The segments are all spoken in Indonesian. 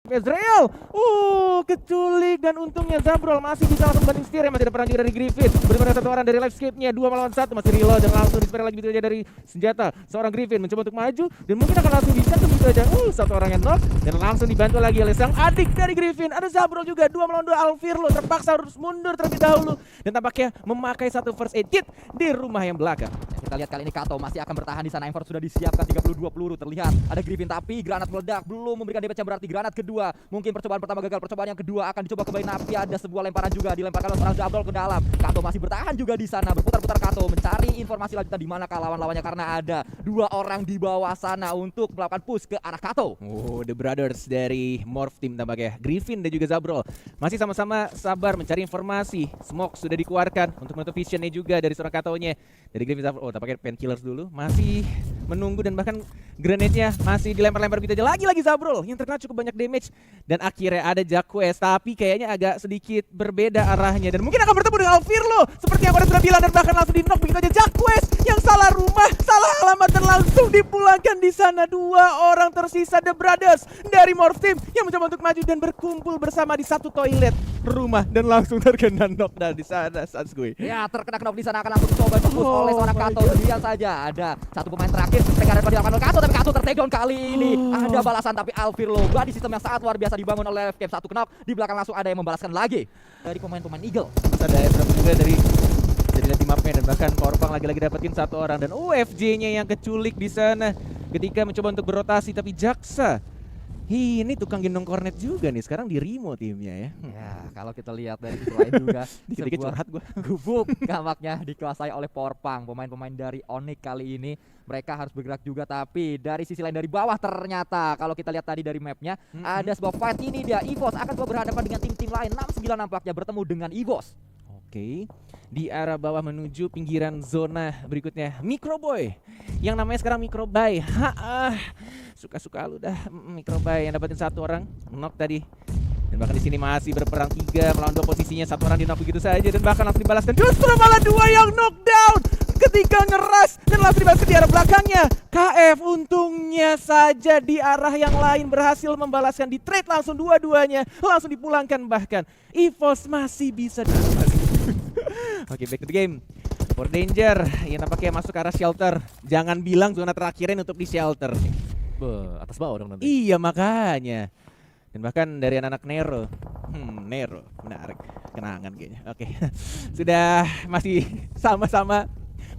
Ezreal. Keculik dan untungnya Zabrol masih bisa langsung banding setir, masih ada perang juga dari Griffin. Benar-benar satu orang dari Livescape-nya, 2 melawan 1 masih reload dan langsung dispare lagi begitu aja dari senjata. Seorang Griffin mencoba untuk maju dan mungkin akan langsung bisa begitu aja. Satu orang yang knock dan langsung dibantu lagi oleh sang adik dari Griffin. Ada Zabrol juga, 2 melawan 2 Alvirlo terpaksa harus mundur terlebih dahulu dan tampaknya memakai satu first aid kit di rumah yang belakang. Kita lihat kali ini Kato masih akan bertahan di sana. Enfor sudah disiapkan 32 peluru. Terlihat ada Griffin tapi granat meledak, belum memberikan damage yang berarti. Granat kedua, mungkin percobaan pertama gagal, percobaan yang kedua akan dicoba kembali. Napi ada sebuah lemparan juga dilemparkan oleh seorang Zabrol ke dalam. Kato masih bertahan juga di sana, berputar-putar Kato mencari informasi lanjutan di mana lawan-lawannya karena ada 2 orang di bawah sana untuk melakukan push ke arah Kato. The Brothers dari Morph Team tampaknya. Griffin dan juga Zabrol masih sama-sama sabar mencari informasi. Smoke sudah dikeluarkan untuk menutup visionnya juga dari seorang Katonya. Dari Griffin Zabrol, tampaknya Painkillers dulu masih menunggu dan bahkan grenade-nya masih dilempar-lempar gitu aja. Lagi-lagi Zabrol yang terkena cukup banyak damage dan akhirnya ada Jacques tapi kayaknya agak sedikit berbeda arahnya dan mungkin akan bertemu dengan Alvirlo seperti yang sudah bilang dan bahkan langsung di-knock begitu aja. Jacques yang salah rumah, salah alamat dan langsung dipulangkan di sana. 2 orang tersisa The Brothers dari Morph Team yang mencoba untuk maju dan berkumpul bersama di satu toilet rumah dan langsung terkena knockdown di sana. Sansui. Ya, terkena knock di sana akan langsung coba tembus oleh seorang Kato. Lihat saja ada satu pemain terakhir mereka dapat dilakukan oleh Kato tapi Kato tertakedown kali ini. Ada balasan tapi Alvirlo body sistem yang sangat luar biasa dibangun oleh Livescape. Satu knock di belakang langsung ada yang membalaskan lagi dari pemain-pemain Eagle. Ada Ezreal juga dari lihat di mapnya dan bahkan Powerpunk lagi-lagi dapetin 1 orang dan FJ-nya yang keculik di sana ketika mencoba untuk berotasi tapi Jaksa. Ini tukang gendong kornet juga nih sekarang di Rimo timnya ya. Ya, kalau kita lihat dari sisi lain juga dikit-dikit curhat gua. Gubuk kamaknya dikuasai oleh Powerpunk. Pemain-pemain dari Onyx kali ini mereka harus bergerak juga tapi dari sisi lain dari bawah ternyata kalau kita lihat tadi dari mapnya ada sebuah fight. Ini dia EVOS akan coba berhadapan dengan tim-tim lain. 6-9 nampaknya bertemu dengan EVOS. Oke, di arah bawah menuju pinggiran zona berikutnya Microboy yang namanya sekarang Microboy. Suka-suka lu dah Microboy yang dapetin 1 orang knock tadi. Dan bahkan di sini masih berperang 3 melawan 2 posisinya, 1 orang di knock begitu saja dan bahkan langsung dibalaskan. Justru malah 2 yang knockdown ketika ngeras dan langsung dibalaskan di arah belakangnya. KF untungnya saja di arah yang lain berhasil membalaskan, di trade langsung dua-duanya langsung dipulangkan bahkan. EVOS masih bisa dapat. Oke, back to the game. For Danger yang tampaknya masuk ke arah shelter. Jangan bilang zona terakhirnya untuk di shelter. Atas bawah dong nanti. Iya makanya. Dan bahkan dari anak-anak Nero. Nero, menarik. Kenangan kayaknya. Oke. Sudah masih sama-sama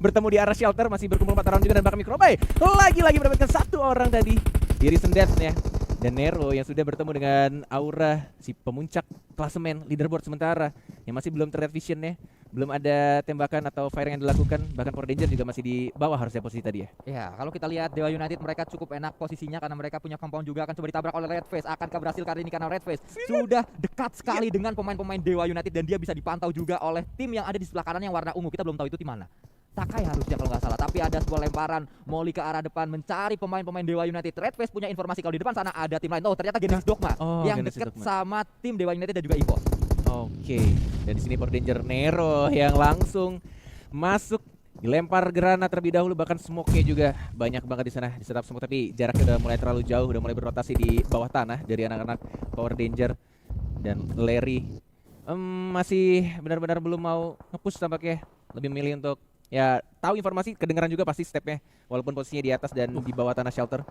bertemu di arah shelter. Masih berkumpul 4 orang juga dan bahkan Microboy lagi-lagi mendapatkan 1 orang tadi di Recent Death ya. Dan Nero yang sudah bertemu dengan Aura, si pemuncak klasemen leaderboard sementara yang masih belum terlihat visionnya, belum ada tembakan atau fire yang dilakukan. Bahkan For Danger juga masih di bawah harusnya posisi tadi ya. Ya, kalau kita lihat Dewa United mereka cukup enak posisinya karena mereka punya compound juga. Akan coba ditabrak oleh Redface. Akankah berhasil kali ini karena Redface sudah dekat sekali dengan pemain-pemain Dewa United dan dia bisa dipantau juga oleh tim yang ada di sebelah kanan yang warna ungu. Kita belum tahu itu tim mana. Takai harusnya kalau nggak salah, tapi ada sebuah lemparan Molly ke arah depan mencari pemain-pemain Dewa United. Redface punya informasi kalau di depan sana ada tim lain. Oh, ternyata Genesis Dogma yang dekat sama tim Dewa United dan juga EVOS. Oke, dan di sini For Danger Nero yang langsung masuk, dilempar granat terlebih dahulu, bahkan smoke-nya juga banyak banget di sana, di setup smoke tapi jaraknya udah mulai terlalu jauh, udah mulai berotasi di bawah tanah dari anak-anak Power Danger dan Larry. Masih benar-benar belum mau nge-push tampaknya, lebih milih untuk ya tahu informasi, kedengeran juga pasti stepnya walaupun posisinya di atas dan di bawah tanah shelter.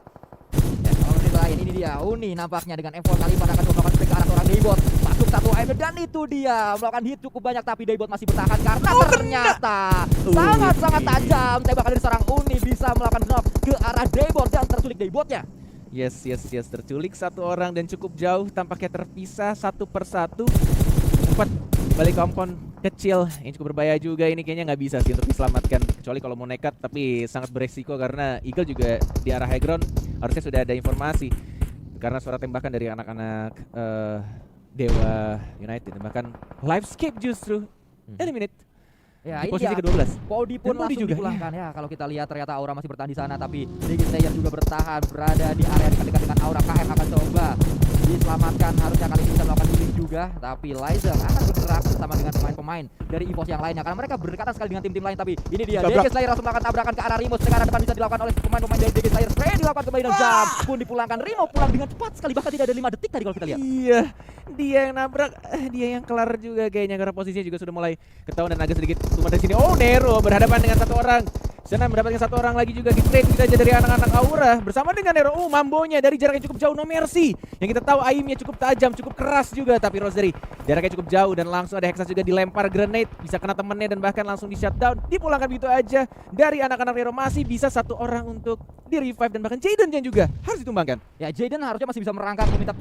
Ya, kalau di lain ini dia Uni nampaknya dengan M4 kali pada akan melakukan spek ke arah seorang Daybot. Masuk 1 AM dan itu dia melakukan hit cukup banyak tapi Daybot masih bertahan karena ternyata sangat-sangat tajam tembakan dari seorang Uni bisa melakukan knock ke arah Daybot dan terculik Daybotnya. Yes, terculik 1 orang dan cukup jauh, tampaknya terpisah 1 persatu. Sempat balik kompon kecil yang cukup berbahaya juga ini, kayaknya nggak bisa sih untuk diselamatkan kecuali kalau mau nekat, tapi sangat beresiko karena Eagle juga di arah high ground harusnya sudah ada informasi karena suara tembakan dari anak-anak Dewa United dan bahkan Livescape justru eliminate. Ya, di posisi ke-12. Podi pun langsung juga dipulangkan ya. Kalau kita lihat ternyata Aura masih bertahan di sana tapi Legion Slayer juga bertahan berada di area dekat-dekat dengan Aura. KF akan coba diselamatkan, harusnya kali ini bisa melakukan healing juga tapi Liza akan bergerak bersama dengan pemain-pemain dari EVOS yang lainnya karena mereka berdekatan sekali dengan tim-tim lain. Tapi ini dia Legion Slayer langsung melakukan tabrakan ke arah Remus. Sekarang depan bisa dilakukan oleh pemain-pemain dari Legion Slayer. Spray dilakukan kembali dan jump pun dipulangkan. Rino pulang dengan cepat sekali, bahkan tidak ada 5 detik tadi kalau kita lihat. Iya, dia yang nabrak, dia yang kelar juga kayaknya karena posisinya juga sudah mulai ketahuan dan agak sedikit tumpah dari sini. Oh, Nero berhadapan dengan satu orang. Sana mendapatkan satu orang lagi juga di trade saja dari anak-anak Aura bersama dengan Nero. Mambonya dari jarak yang cukup jauh, No Mercy. Yang kita tahu aimnya cukup tajam, cukup keras juga, tapi Rosary jaraknya cukup jauh dan langsung ada Hexas juga dilempar grenade, bisa kena temennya dan bahkan langsung di shutdown. Dipulangkan begitu aja dari anak-anak Nero, masih bisa satu orang untuk di revive dan bahkan Jaden yang juga harus ditumbangkan. Ya, Jaden harusnya masih bisa merangkak meminta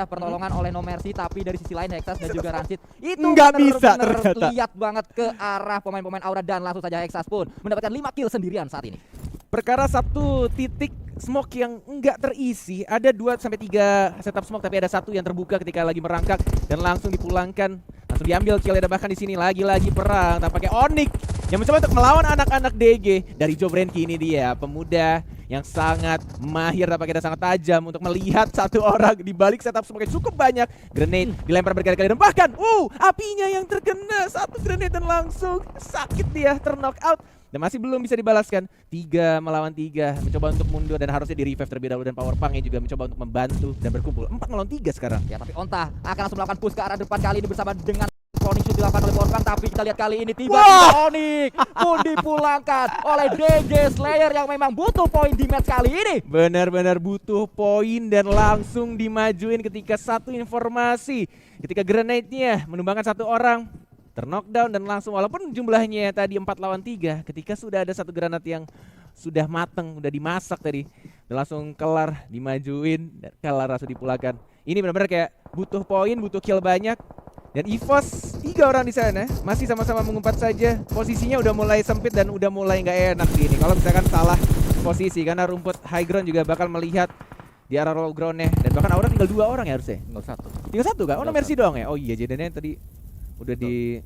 pertolongan oleh No Mercy, tapi dari sisi lain Hexas dan juga Rancid itu nggak bisa benar-benar ternyata. lihat banget ke arah pemain-pemain Aura dan langsung saja Hexas pun mendapatkan 5 kill sendirian saat ini. Perkara satu titik smoke yang enggak terisi, ada 2-3 setup smoke tapi ada satu yang terbuka ketika lagi merangkak dan langsung dipulangkan, langsung diambil kill. Dan bahkan di sini lagi-lagi perang tampaknya Onyx yang mencoba untuk melawan anak-anak DG dari Joe Brenky. Ini dia pemuda yang sangat mahir, tampaknya sangat tajam untuk melihat satu orang di balik setup smoke cukup banyak. Grenade dilempar berkali-kali dan bahkan apinya yang terkena satu grenade dan langsung sakit dia, terknock out. Dan masih belum bisa dibalaskan. 3 melawan 3, mencoba untuk mundur dan harusnya di revive terlebih dahulu. Dan Power Punk juga mencoba untuk membantu dan berkumpul. 4 melawan 3 sekarang. Ya, tapi Onta akan langsung melakukan push ke arah depan kali ini bersama dengan cloning shoot dilakukan oleh Power Punk. Tapi kita lihat kali ini tiba-tiba Onyx pun dipulangkan oleh DJ Slayer yang memang butuh poin di match kali ini. Benar-benar butuh poin dan langsung dimajuin ketika satu informasi. Ketika grenade-nya menumbangkan satu orang, terknockdown dan langsung, walaupun jumlahnya tadi 4 lawan 3, ketika sudah ada satu granat yang sudah mateng, udah dimasak tadi, dan langsung kelar, dimajuin, dan kelar langsung dipulangkan. Ini benar-benar kayak butuh poin, butuh kill banyak. Dan EVOS 3 orang di sana masih sama-sama mengumpat saja. Posisinya udah mulai sempit dan udah mulai nggak enak gini. Kalau misalkan salah posisi, karena rumput high ground juga bakal melihat di arah low ground-nya. Dan bahkan Aura tinggal 2 orang ya harusnya. Tinggal 1 kah? Oh, No Mercy doang ya? Oh iya, Jadennya tadi udah di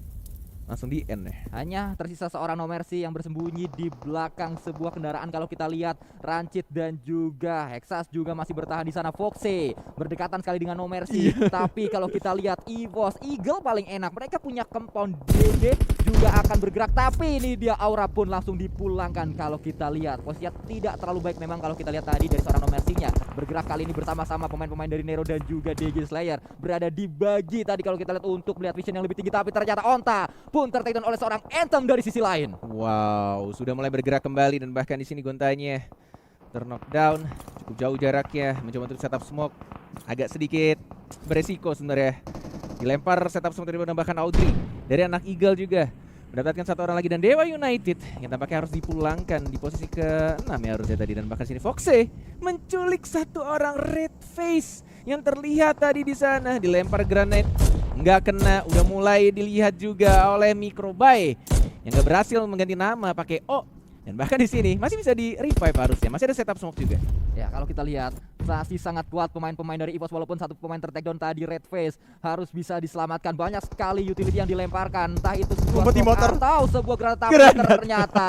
langsung di end ya. Hanya tersisa seorang No Mercy yang bersembunyi di belakang sebuah kendaraan. Kalau kita lihat Rancid dan juga Hexas juga masih bertahan di sana. Foxe berdekatan sekali dengan No Mercy. Tapi kalau kita lihat EVOS, Eagle paling enak. Mereka punya compound, DD juga akan bergerak. Tapi ini dia Aura pun langsung dipulangkan. Kalau kita lihat posisinya tidak terlalu baik memang kalau kita lihat tadi dari seorang No Mercy-nya. Bergerak kali ini bersama-sama pemain-pemain dari Nero dan juga DJ Slayer. Berada di bagi tadi kalau kita lihat untuk melihat vision yang lebih tinggi. Tapi ternyata Onta pun tertakedown oleh seorang Anthem dari sisi lain. Wow, sudah mulai bergerak kembali dan bahkan di sini Gontanya terknockdown, cukup jauh jaraknya, mencoba untuk setup smoke, agak sedikit beresiko sebenarnya. Dilempar setup smoke dari bahkan Audrey dari anak Eagle juga mendapatkan satu orang lagi dan Dewa United yang tampaknya harus dipulangkan di posisi ke-6 ya harusnya tadi. Dan bahkan sini Foxe menculik satu orang Red Face yang terlihat tadi di sana, dilempar granate nggak kena. Udah mulai dilihat juga oleh Microbuy yang nggak berhasil mengganti nama pakai O. Dan bahkan di sini masih bisa di revive harusnya, masih ada setup smoke juga. Ya, kalau kita lihat masih sangat kuat pemain-pemain dari EVOS, walaupun satu pemain tertakedown tadi Red Face harus bisa diselamatkan. Banyak sekali utility yang dilemparkan, entah itu sebuah smoke atau sebuah granat, tapi ternyata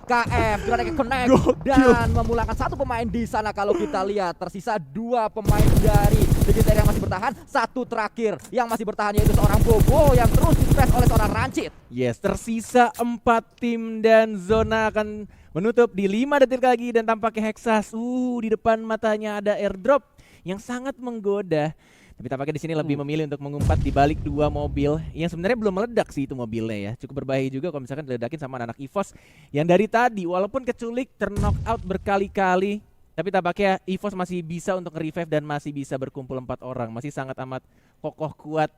KF granatnya connect dan memulangkan satu pemain di sana. Kalau kita lihat tersisa 2 pemain dari DGTR yang masih bertahan, satu terakhir yang masih bertahan yaitu seorang Bobo yang terus di-press oleh seorang Rancid. Yes, tersisa 4 tim dan zona akan menutup di 5 detik lagi dan tampaknya Hexas di depan matanya ada airdrop yang sangat menggoda. Tapi tampaknya di sini lebih memilih untuk mengumpat di balik 2 mobil yang sebenarnya belum meledak sih itu mobilnya ya. Cukup berbahaya juga kalau misalkan diledakin sama anak EVOS yang dari tadi walaupun keculik terknock out berkali-kali, tapi tampaknya EVOS masih bisa untuk nge-revive dan masih bisa berkumpul 4 orang. Masih sangat amat kokoh kuat.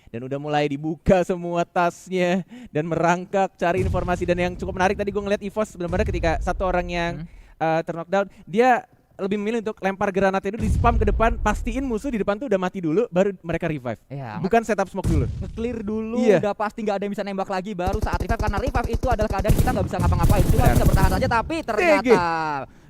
Dan udah mulai dibuka semua tasnya dan merangkak cari informasi. Dan yang cukup menarik tadi gue ngeliat EVOS benar-benar ketika satu orang yang terknockdown, dia lebih memilih untuk lempar granatnya itu di spam ke depan, pastiin musuh di depan tuh udah mati dulu baru mereka revive. Ya, bukan setup smoke dulu. Nge-clear dulu, udah pasti nggak ada yang bisa nembak lagi baru saat revive, karena revive itu adalah keadaan kita nggak bisa ngapa-ngapain, cuma bisa bertahan saja. Tapi ternyata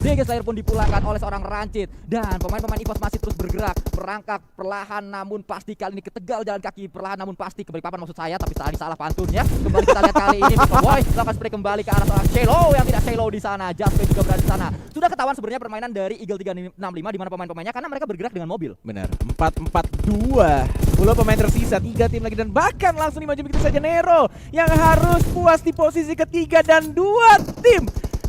DG Slayer pun dipulangkan oleh seorang Rancid dan pemain-pemain EVOS masih terus bergerak, merangkak perlahan namun pasti kali ini ke Tegal, jalan kaki perlahan namun pasti ke Balikpapan maksud saya, tapi tadi salah pantunnya. Kembali kita lihat kali ini Boy lakukan spray kembali ke arah seorang Shelo yang tidak Shelo di sana. Jasper juga berada di sana. Sudah ketahuan sebenarnya permainan dari Eagle 365 di mana pemain-pemainnya karena mereka bergerak dengan mobil. Benar. 4-4-2. 10 pemain tersisa, 3 tim lagi dan bahkan langsung dimaju begitu saja Nero yang harus puas di posisi ketiga dan 2 tim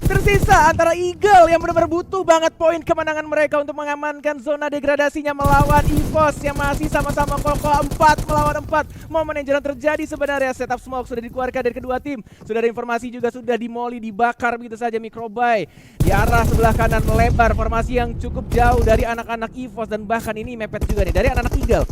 tersisa antara Eagle yang benar-benar butuh banget poin kemenangan mereka untuk mengamankan zona degradasinya melawan EVOS yang masih sama-sama kokoh 4 melawan 4. Momen yang jarang terjadi sebenarnya. Setup smoke sudah dikeluarkan dari kedua tim. Sudah ada informasi juga sudah dimoli, dibakar begitu saja Microbuy. Di arah sebelah kanan melebar, formasi yang cukup jauh dari anak-anak EVOS dan bahkan ini mepet juga nih dari anak-anak Eagle.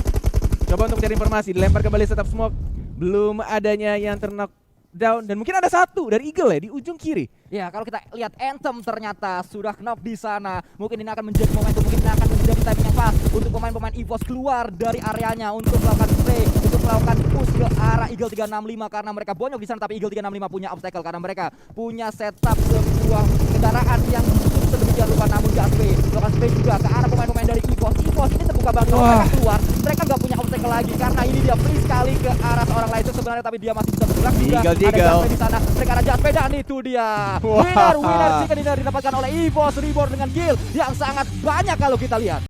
Coba untuk mencari informasi, dilempar kembali Setup smoke. Belum adanya yang terknock down dan mungkin ada satu dari Eagle ya di ujung kiri. Ya, kalau kita lihat Anthem ternyata sudah knock di sana. Mungkin ini akan menjadi momentum, mungkin ini akan menjadi timing yang pas untuk pemain-pemain EVOS keluar dari areanya untuk melakukan play, untuk melakukan push ke arah Eagle 365 karena mereka bonyok di sana, tapi Eagle 365 punya obstacle karena mereka punya setup sebuah kendaraan yang sedemikian rupa namun gaspay. Melakukan spray juga ke arah pemain-pemain dari EVOS. EVOS ini terbuka banget kalau mereka keluar. Mereka nggak punya obstacle lagi karena ini dia free sekali ke arah seorang lain sebenarnya, tapi dia masih bisa bergerak juga. Eagle. Ada gaspay di sana. Mereka ada gaspay dan itu dia. Wah. Winner chicken dinner didapatkan oleh EVOS Reborn dengan kill yang sangat banyak kalau kita lihat.